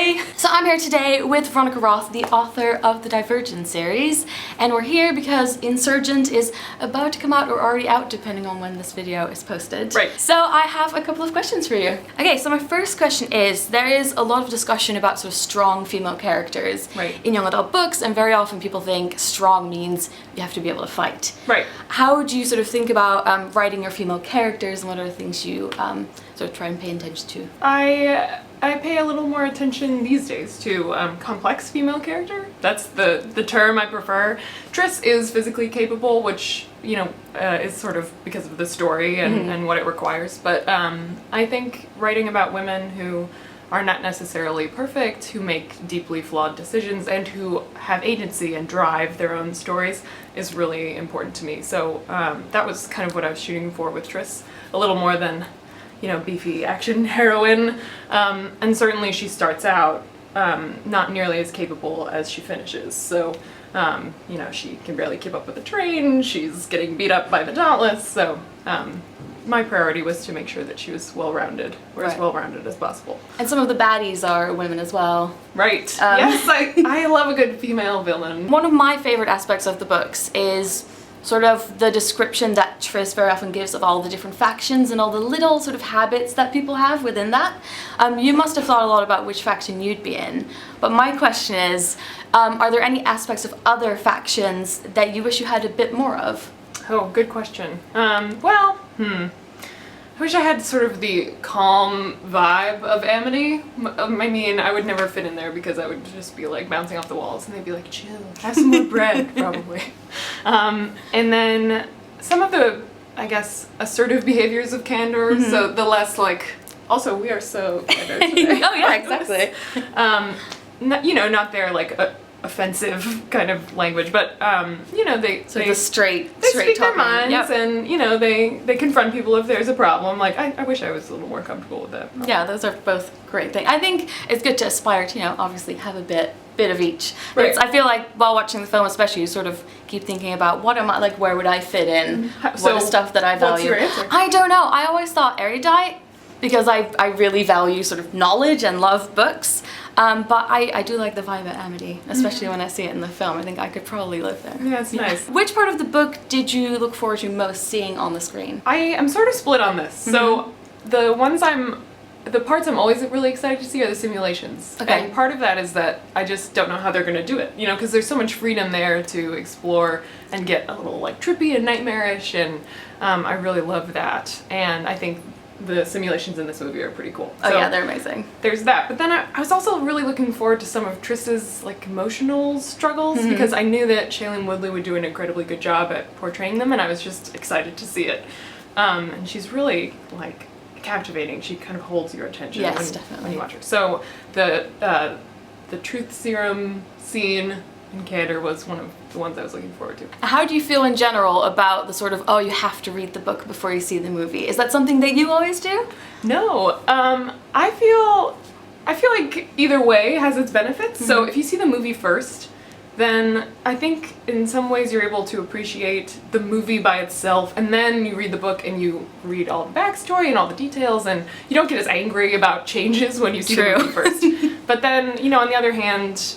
Hey! So I'm here today with Veronica Roth, the author of the Divergent series, and we're here because Insurgent is about to come out or already out depending on when this video is posted. Right. So I have a couple of questions for you. Okay, so my first question is, there is a lot of discussion about sort of strong female characters in young adult books, and very often people think strong means you have to be able to fight. Right. How do you sort of think about writing your female characters, and what are the things you sort of try and pay attention to? I pay a little more attention these days to complex female character. That's the term I prefer. Triss is physically capable, which, you know, is sort of because of the story and what it requires. But I think writing about women who are not necessarily perfect, who make deeply flawed decisions, and who have agency and drive their own stories is really important to me. So that was kind of what I was shooting for with Triss, a little more than, you know, beefy action heroine, and certainly she starts out not nearly as capable as she finishes. So, you know, she can barely keep up with the train, she's getting beat up by the Dauntless, so my priority was to make sure that she was well-rounded, or as well-rounded as possible. And some of the baddies are women as well. Right. Yes, I love a good female villain. One of my favorite aspects of the books is sort of the description that Triss very often gives of all the different factions and all the little sort of habits that people have within that. You must have thought a lot about which faction you'd be in, but my question is, are there any aspects of other factions that you wish you had a bit more of? Oh, good question. I wish I had sort of the calm vibe of Amity. I mean, I would never fit in there because I would just be like bouncing off the walls and they'd be like, chill, have some more bread, probably. And then some of the, I guess, assertive behaviors of Candor, so the less like, also we are so Candor today. Oh yeah, exactly. You know, not their like offensive kind of language, but you know, they the straight speak their talking. minds, and you know, they confront people if there's a problem. Like I wish I was a little more comfortable with that. Yeah, those are both great things. I think it's good to aspire to, you know, obviously have a bit of each. Right. I feel like while watching the film especially, you sort of keep thinking about what am I, like where would I fit in, what is stuff that I value. What's your answer? I don't know, I always thought erudite, because I really value sort of knowledge and love books. But I do like the vibe at Amity, especially when I see it in the film. I think I could probably live there. Yeah, it's nice. Which part of the book did you look forward to most seeing on the screen? I am sort of split on this. So the parts I'm always really excited to see are the simulations. Okay. And part of that is that I just don't know how they're going to do it, you know, because there's so much freedom there to explore and get a little like trippy and nightmarish, and I really love that. And I think the simulations in this movie are pretty cool. Oh yeah, they're amazing. There's that, but then I was also really looking forward to some of Triss's like emotional struggles, because I knew that Shailene Woodley would do an incredibly good job at portraying them, and I was just excited to see it. And she's really like captivating. She kind of holds your attention when you watch her. So the truth serum scene in Candor was one of the ones I was looking forward to. How do you feel in general about the sort of, oh, you have to read the book before you see the movie? Is that something that you always do? No. I feel like either way has its benefits. So if you see the movie first, then I think in some ways you're able to appreciate the movie by itself, and then you read the book and you read all the backstory and all the details, and you don't get as angry about changes when you see the movie first. But then, you know, on the other hand,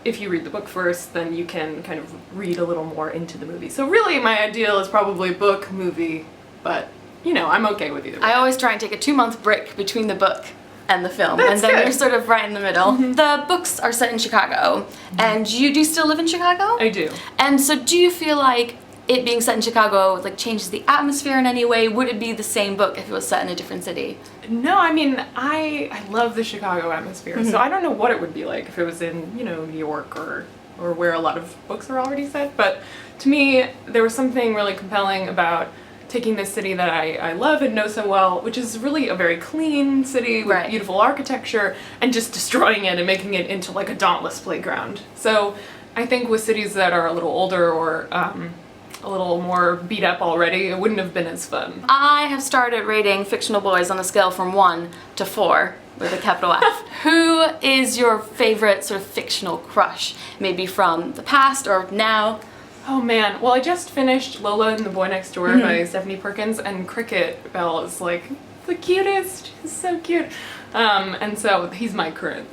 if you read the book first, then you can kind of read a little more into the movie. So really my ideal is probably book, movie, but, you know, I'm okay with either way. I always try and take a 2-month break between the book and the film, That's and then good. you're sort of right in the middle. The books are set in Chicago, and do you still live in Chicago? I do. And so do you feel like it being set in Chicago like changes the atmosphere in any way? Would it be the same book if it was set in a different city? No, I mean, I love the Chicago atmosphere, so I don't know what it would be like if it was in, you know, New York or where a lot of books are already set, but to me, there was something really compelling about taking this city that I love and know so well, which is really a very clean city with beautiful architecture, and just destroying it and making it into like a Dauntless playground. So I think with cities that are a little older or a little more beat up already, it wouldn't have been as fun. I have started rating fictional boys on a scale from 1 to 4 with a capital F. Who is your favorite sort of fictional crush? Maybe from the past or now? Oh man, well I just finished Lola and the Boy Next Door by Stephanie Perkins, and Cricket Bell is like the cutest. He's so cute. And so he's my current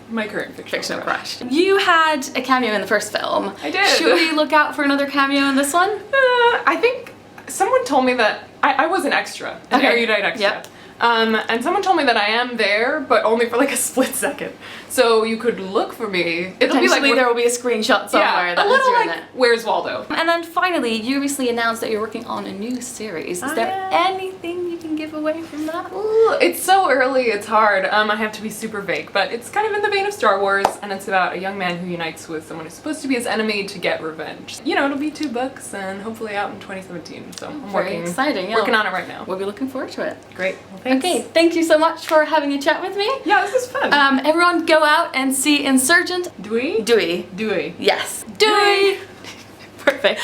fictional crush. You had a cameo in the first film. I did. Should we look out for another cameo in this one? I think someone told me that I was an extra, an erudite extra. Yep. And someone told me that I am there, but only for like a split second. So you could look for me. It'll be like Potentially there will be a screenshot somewhere that a has little you in like it. Where's Waldo? And then finally, you recently announced that you're working on a new series. Is there anything you can give away from that? Ooh, it's so early, it's hard. I have to be super vague, but it's kind of in the vein of Star Wars, and it's about a young man who unites with someone who's supposed to be his enemy to get revenge. You know, it'll be 2 books and hopefully out in 2017. So I'm Very exciting. Yeah. working on it right now. We'll be looking forward to it. Great. Well, thanks. Okay, thank you so much for having a chat with me. Yeah, this is fun. Everyone go out and see Insurgent. Dewey? Dewey. Dewey. Yes. Dewey! Perfect.